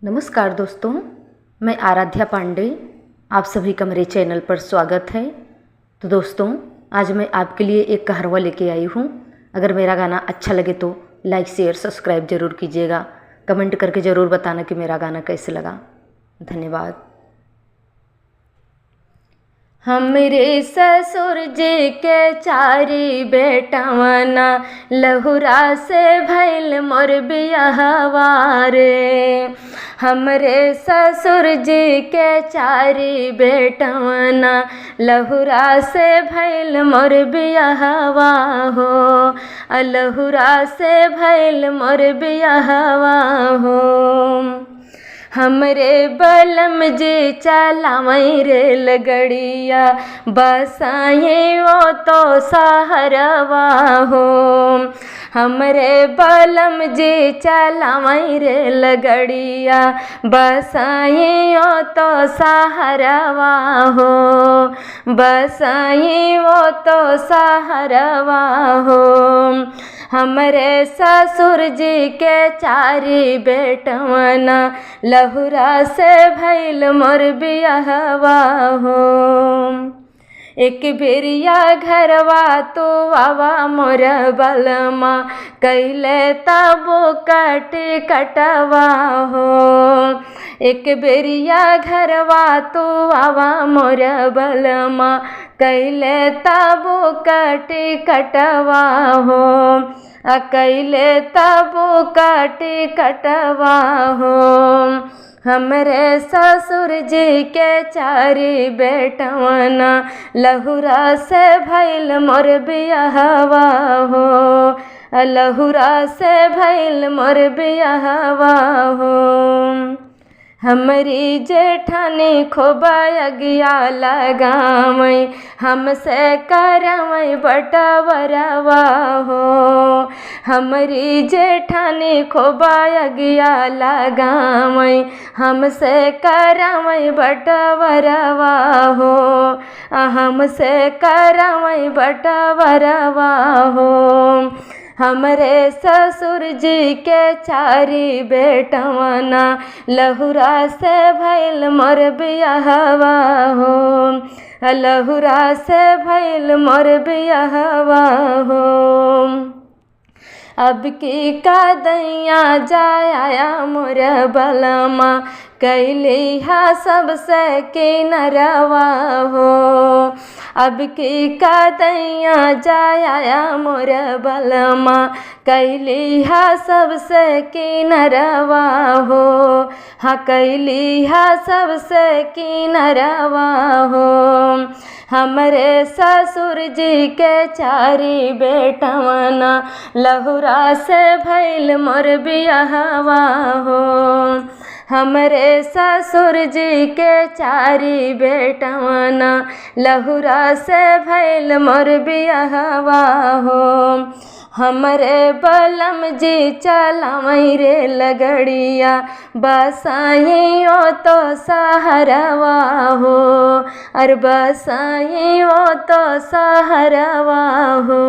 नमस्कार दोस्तों, मैं आराध्या पांडे, आप सभी का मेरे चैनल पर स्वागत है। तो दोस्तों, आज मैं आपके लिए एक कहरवा लेके आई हूँ। अगर मेरा गाना अच्छा लगे तो लाइक शेयर सब्सक्राइब ज़रूर कीजिएगा। कमेंट करके ज़रूर बताना कि मेरा गाना कैसे लगा। धन्यवाद। हमरे ससुर जी के चारी बेटवना लहुरा से भैल मोर बियाहवा रे। हमरे ससुर जी के चारी बेटवना लहुरा से भैल मोर बियाहवा हो। लहुरा से भैल मोर बियाहवा हो। हमरे बलम जी चलावई रेलगड़िया बसाए वो तो सहरवा हो। हमरे बलम जी चलावई रेलगड़िया बसाए वो तो सहरवा हो। बसाए वो तो सहरवा हो। हमरे ससुर जी के चारी बेटवना लहुरा से भैल मोर बियाहवा हो। एक बेरिया घरवा तो आवा मोर बलमा कैले तबो कटे कटवा हो। एक बेरिया घरवा तो आवा मोर बलमा कैले तबो कटे कटवा हो। कैले तबो कटे कटवा हो। हमरे ससुर जी के चारी बेटवना लहुरा से भैल मोर बियाहवा हो। लहुरा से भैल मोर बियाहवा हो। हमरी जेठानी खोबा अगिया लगावई हमसे करवई बटवरवा हो। हमरी जेठानी खोबा अगिया लगावई हमसे करवई बटवरवा हो। हमसे करवई बटवरवा हो। हमरे ससुर जी के चारी बेटवना लहुरा से भैल मोर बियाहवा हो। लहुरा से भैल मोर बियाहवा हो। अब की कादैया जाया मोर बलमा कैली हा सबसे किनरवा हो। अब की कादैया जाया मोर बलमा कैली हा सबसे किनरवा हो। हाँ कैली हा सबसे किनरवा हो। हमरे ससुर जी के चारी बेटवना लहुरा से भैल मोर बियाहवा हो। हमरे ससुर जी के चारी बेटवना लहुरा से भैल मोर बियाहवा हो। हमरे बलम जी चलावई रेलगड़िया बसाई ओ तो सहरवा हो। और बसाई ओ तो सहरवा हो।